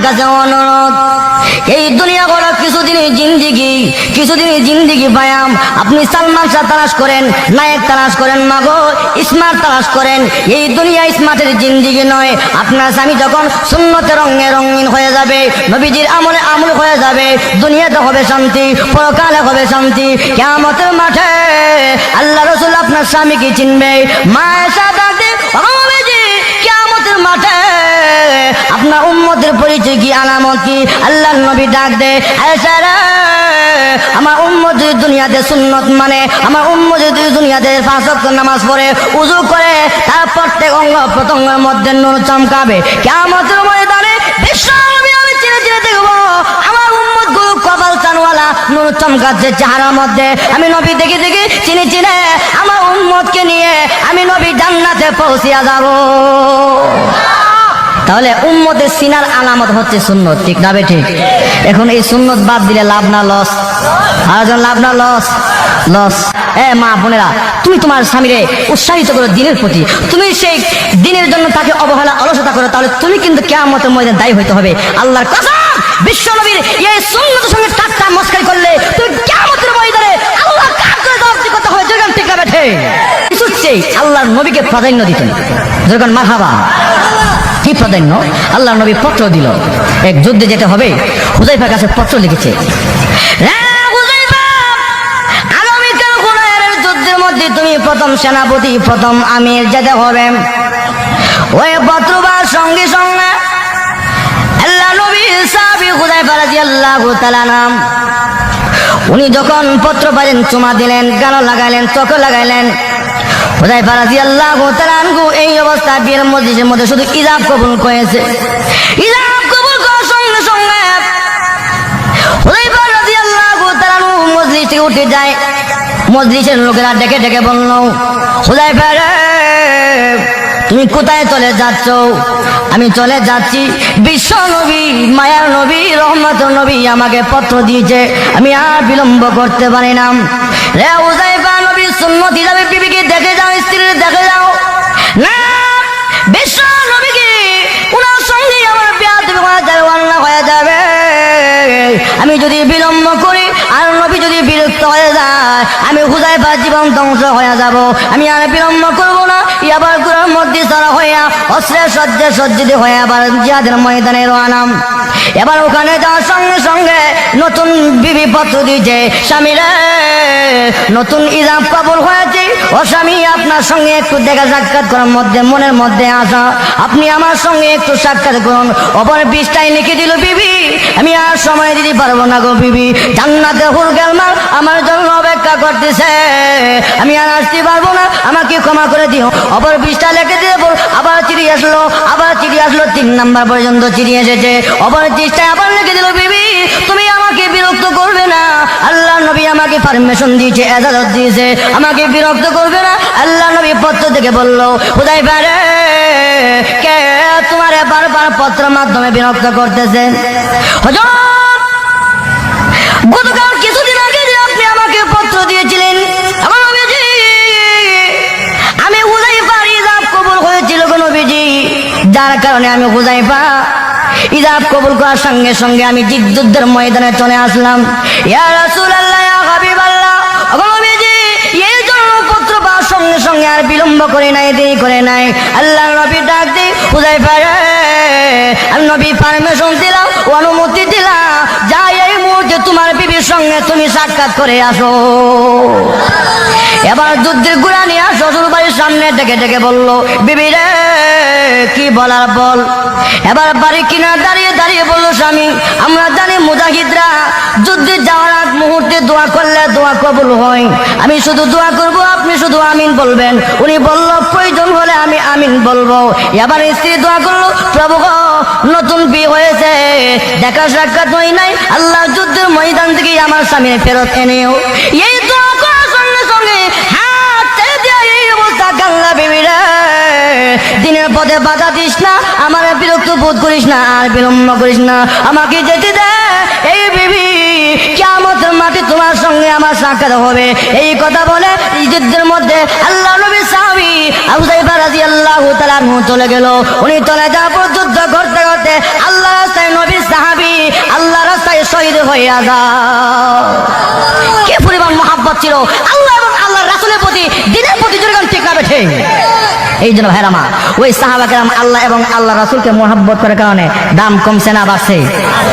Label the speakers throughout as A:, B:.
A: কাছে অনুরোধ, এই দুনিয়া হলো কিছুদিনই জিন্দিগি বায়াম। আপনি সালমান শাহ তালাশ করেন, নায়ক তালাশ করেন, মাগো স্মার্ট তালাশ করেন, এই দুনিয়া স্মার্টের জিন্দিগি নয়। আপনার স্বামী যখন সুন্নতে রঙে রঙিন হয়ে যাবে, নবীজির আমলে আমল হয়ে যাবে, দুনিয়াতে হবে শান্তি, পরকালে হবে শান্তি। কিয়ামতের মাঠে আল্লাহ রাসূল আপনার স্বামীকে চিনবে। মা আয়েশা ডাকতে, ও নবীজি, কিয়ামতের মাঠে আপনার উম্মতের পরিচয় কি, আলামত কি? আল্লাহর নবী ডাক দে, আয়েশা রে, আমার উম্মত যদি দুনিয়াতে সুন্নত মানে, আমার উম্মত যদি দুনিয়াতে 5 ওয়াক্ত নামাজ পড়ে, উযু করে, তার প্রত্যেক অঙ্গ প্রত্যঙ্গের মধ্যে নূর চমকাবে। কিয়ামতের ময়দানে বিশ্ব নবী আমি চিনে চিনে দেখবো আমার উম্মত গুলো কপাল চানওয়ালা নূর চমকাচ্ছে চেহারার মধ্যে। আমি নবী দেখে দেখে চিনে চিনে আমার উম্মতকে নিয়ে আমি নবী জান্নাতে পৌঁছিয়া যাব। তাহলে উম্মতের সিনার আলামত হচ্ছে সুন্নত, ঠিক না ঠিক? এখন এই সুন্নত বাদ দিলে লাভ না লস? আর লাভ না লস? লস। মা বোনেরা, তুমি তোমার স্বামীরে উৎসাহিত করো দিনের প্রতি, তুমি সেই দিনের জন্য তাকে অবহেলা অলসতা করো, তাহলে তুমি কিন্তু কিয়ামতের ময়দানে দায়ী হইতে হবে। আল্লাহর কসম, বিশ্ব নবীর এই সুন্নতের সঙ্গে ঠাট্টা মস্কারি করলে তুমি কিয়ামতের ময়দানে আল্লাহর কাছে জবাবদিহি করতে হবে। যখন ঠিক না বেঠে কিছুচ্ছে আল্লাহর নবীকে প্রাধান্য দিতেন। যখন মারহাবা, কি প্রাধান্য? আল্লাহ নবী পত্র দিল, এক যুদ্ধে যেতে হবে, হুযায়ফার কাছে পত্র লিখেছে, আগামীকাল হুনাইনের যুদ্ধের মধ্যে তুমি প্রথম সেনাপতি, প্রথম আমির যেতে হবে। ওই পত্র পাওয়ার সঙ্গে সঙ্গে আল্লাহ নবী সাহাবী হুযায়ফা রাদিয়াল্লাহু তাআলা নাম, উনি যখন পত্র পাইলেন চুমা দিলেন, গালে লাগাইলেন, চোখে লাগাইলেন। হুযায়ফা রাদিয়াল্লাহু তাআলা আনহু এই অবস্থা বিয়ের মজলিসের মধ্যে শুধু ইজাব কবুল করেছে। ইজাব কবুল করার সঙ্গে সঙ্গে হুযায়ফা রাদিয়াল্লাহু তাআলা আনহু মজলিস থেকে উঠে যায়। মজলিসের লোকেরা ডেকে ডেকে বলল, হুযায়ফা রে, তুমি কোথায় চলে যাচ্ছ? আমি চলে যাচ্ছি, বিশ্ব নবী, মায়ার নবী, রহমতের নবী আমাকে পত্র দিয়েছে, আমি আর বিলম্ব করতে পারি না। রে হুযায়ফা, নবী সুন্নত হিসাবে বিবিকে দেখে যাও, স্ত্রীর দেখে যাও না, বিশ্ব নবীকে উনার সঙ্গে আমার বেয়াদবি হয়ে যাবে, অন্যায় হয়ে যাবে। আমি যদি বিলম্ব করি আর নবী যদি বিরক্ত হয়ে যায়, আমি হুযায়ফার জীবন ধ্বংস হয়ে যাব। আমি আর বিলম্ব করবো না। আবার কুরার মধ্যে সারা হইয়া অস্ত্রে সজ্জে সজ্জিত হয়ে আবার জিহাদের ময়দানে রওয়ানাম। এবার ওখানে যাওয়ার সঙ্গে সঙ্গে নতুন বিবি পত্র দিয়েছে, স্বামীরা নতুন ইজাব কবুল হয়েছে, ও স্বামী আপনার সঙ্গে একটু দেখা সাক্ষাৎ করার মধ্যে মনের মধ্যে আসা, আপনি আমার সঙ্গে একটু সাক্ষাৎ করুন। অপর পৃষ্ঠায় লিখে দিল, বিবি আমি আর সময় দিতে পারবো না গো বিবি, জান্নাতে হুর গেলমাল আমার জন্য অপেক্ষা করতেছে, আমি আর আসতে পারবো না, আমাকে ক্ষমা করে দিও। অপর পৃষ্ঠা লিখে দিয়ে আবার চিঠি আসলো, আবার চিঠি আসলো, 3 নাম্বার পর্যন্ত চিঠি এসেছে। অপর পৃষ্ঠায় আবার লিখে দিল, বিবি তুমি আমাকে বিরক্ত করবে না, আল্লাহ নবী আমাকে পারমিশন দিয়েছে, এজাজত দিয়েছে, আমাকে বিরক্ত করবে না। আল্লাহ নবী পত্র থেকে বলল, হুযায়ফা রে, কে তোমার বারবার পত্রের মাধ্যমে বিরক্ত করতেছে? হুজুর, গতকাল কিছুদিন আগে যে আপনি আমাকে পত্র দিয়েছিলেন, আমার নবীজি, আমি হুযায়ফার ইজাব কবুল হয়েছিল গো নবীজি, যার কারণে আমি হুযায়ফা ইজাব কবুল করার সঙ্গে সঙ্গে আমি যুদ্ধের ময়দানে চলে আসলাম। ইয়া রাসূলুল্লাহ, ইয়া হাবিবাল্লাহ, ওগো নবীজি, এই জন্য পত্র পাওয়ার সঙ্গে সঙ্গে আর বিলম্ব করে নাই, দেরি করে নাই। আল্লাহর নবী ডাক দি, হুযায়ফা রে, আমি নবী পারমিশন দিলাম, অনুমতি দিলাম, যাই এই মুহূর্তে তোমার বিবির সঙ্গে তুমি সাক্ষাৎ করে আসো। এবার যুদ্ধের গুড়া নিয়ে শ্বশুর বাড়ির সামনে ডেকে ডেকে বলল, বিবি রে, কি বলার বল। এবার বাড়ি কিনা দাঁড়িয়ে দাঁড়িয়ে বললো, স্বামী আমরা জানি মুজাহিদরা যুদ্ধে যাওয়ার আগ মুহূর্তে দোয়া করলে দোয়া কবুল হয়, আমি শুধু দোয়া করব, আপনি শুধু আমিন বলবেন। উনি বলল, প্রয়োজন হলে আমি আমিন বলবো। এবার স্ত্রী দোয়া করলো, প্রভু গো, নতুন বিয়ে হয়েছে, দেখা সাক্ষাৎ হয় নাই, আল্লাহ যুদ্ধের ময়দান থেকে আমার স্বামী ফেরত এনেও। এই দোয়া করার সঙ্গে সঙ্গে হাত ছেড়ে দিয়ে এই অবস্থা, গাঙ্গা বিবিরা দিনের পথে বাধা দিস না, আমার বিরক্ত বোধ করিস না, আর বিলম্ব করিস না, আমাকে যেতে দে। এই বিবি, কিয়ামতের মাঠে তোমার সঙ্গে আমার সাক্ষাৎ হবে। এই কথা বলে যুদ্ধের মধ্যে আল্লাহ নবী সাহাবী হুযায়ফা রাদিয়াল্লাহু তাআলা আনহু চলে গেল। উনি চলে যাওয়ার পর যুদ্ধ করতে করতে আল্লাহ রাস্তায় নবী হইয়া যাও। কি পরিমাণ মহাব্বত ছিল আল্লাহ এবং আল্লাহ রাসূলের প্রতি, দিনের প্রতি, যেরকম ঠিক না বেঠে। এই জন্য ভাইরা আমার, ওই সাহাবা কেরাম আল্লাহ এবং আল্লাহ রাসূলকে মহাব্বত করার কারণে দাম কমছে না বাড়ছে?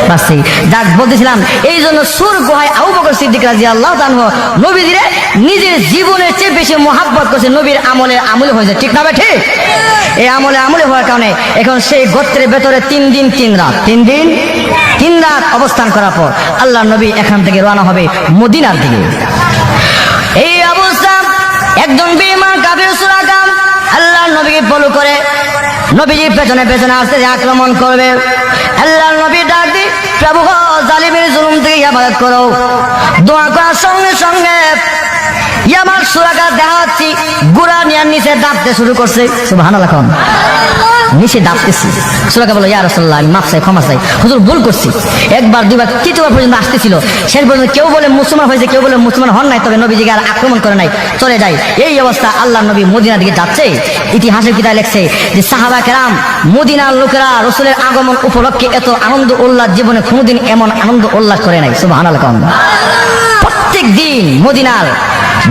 A: বাড়ছে। যাক বলতেছিলাম, এই জন্য সুর গুহায় আবু বকর সিদ্দিক রাদিয়াল্লাহু তাআলা নবীজিরে নিজের জীবনের চেয়ে বেশি মহাব্বত করছে, নবীর আমলে হয়েছে, ঠিক না বেঠে? এই আমলে হওয়ার কারণে এখন সেই গোত্রের ভেতরে 3 দিন 3 রাত অবস্থান করার পর আল্লাহ নবী এখান থেকে রওনা হবে মদিনার দিকে। এই অবস্থা একজন বেঈমান কাফির সুরাকা আল্লাহ নবীকে ফলো করে নবীজির পেছনে পেছনে আসতে আক্রমণ করবে। আল্লাহ নবী ডাক দি, প্রভু গো, জালিমের জুলুম থেকে ইবাদত করো। দোয়া করার সঙ্গে সঙ্গে ইয়ামার সুরাকা দেখাচ্ছি গুড়া নিয়ে নিচে ডাবতে শুরু করছে। সুবহানাল্লাহ, নিচে ডাবতেছি। সুরাকা বলো, ইয়া রাসূলুল্লাহ, আমি মাফ চাই, ক্ষমা চাই, হুজুর ভুল করছি। একবার দুইবার তৃতীয়বার পর্যন্ত আসতেছিল। শেষ পর্যন্ত কেউ বলে মুসলমান হয়েছে, কেউ বলে মুসলমান হন নাই, তবে নবীজিকে আর আক্রমণ করে নাই, চলে যায়। এই অবস্থা আল্লাহ নবী মদিনার দিকে যাচ্ছে। ইতিহাসের কিতাবে লেখছে যে সাহাবা কেরাম মদিনার লোকেরা রাসূলের আগমন উপলক্ষে এত আনন্দ উল্লাস জীবনে কোনোদিন এমন আনন্দ উল্লাস করে নাই। সুবহানাল্লাহ। প্রত্যেক দিন মদিনার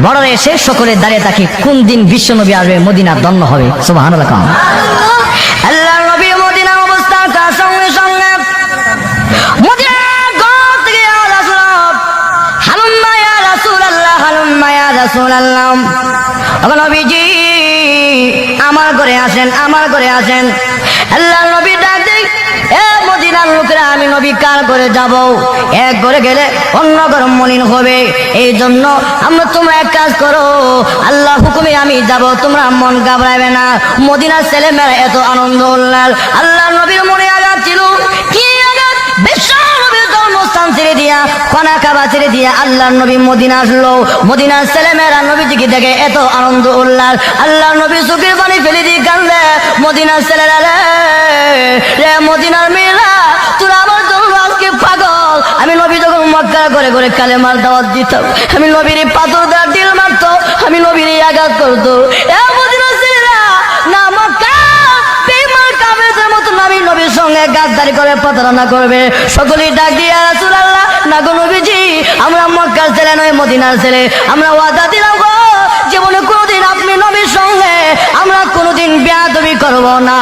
A: বর্ডারে এসে সকলে দাঁড়িয়ে থাকে, কোন দিন বিশ্ব নবী আসবে, মদিনা ধন্য হবে। সুবহানাল্লাহ। আল্লাহ নবী মদিনার অবস্থা তার সঙ্গে সঙ্গে মদিনার ঘর থেকে হালুম্মা ইয়া রাসূলুল্লাহ, হালুম্মা ইয়া রাসূলুল্লাহ, ওগো নবীজি আমার ঘরে আসেন, আমার ঘরে আসেন। আল্লাহ নবী ডাক দেয়, এ মদিনার লোকেরা, আমি নবী কার ঘরে যাব? এক ঘরে গেলে অন্য ঘর মলিন হবে, এই জন্য তোমরা এক কাজ করো, আল্লাহ হুকুমে আমি যাব, তোমরা মন ঘাবড়াবে না। মদিনার ছেলে মেয়েরা এত আনন্দ উল্লাস। আল্লাহ নবীর মনে আঘাত ছিল, কি আঘাত? বিশ্ব নবীর জন্মস্থান ছেড়ে দিয়া, খানা কাবা ছেড়ে দিয়া আল্লাহ নবী মদিনা আসলো। মদিনার ছেলে মেয়েরা নবীজিকে দেখে এত আনন্দ উল্লাস, আল্লাহ নবী চোখের পানি ফেলে দিয়ে কান্দে। মদিনার ছেলেরা রে, মদিনার মেয়েরা, তোরা আমার জন্য আজকে পাগল। আমি নবী যখন মক্কা করে করে কালেমার দাওয়াত দিতাম, আমি নবীর পাথর দা ঢিল মারতো, আমি নবীর আঘাত করতো। এ মদিনার ছেলেরা, না মক্কা বেঈমান কাফেরদের মতো নবীর সঙ্গে গাদ্দারি করে প্রতারণা করবে। সকলেই ডাক দিয়ে, ইয়া রাসূলুল্লাহ, না গো নবীজি, আমরা মক্কার ছেলে নয়, মদিনার ছেলে। আমরা ওয়াদা দিলাম গো, জীবনে কোনোদিন আপনি নবীর সঙ্গে আমরা কোনোদিন বেয়াদবি করব না।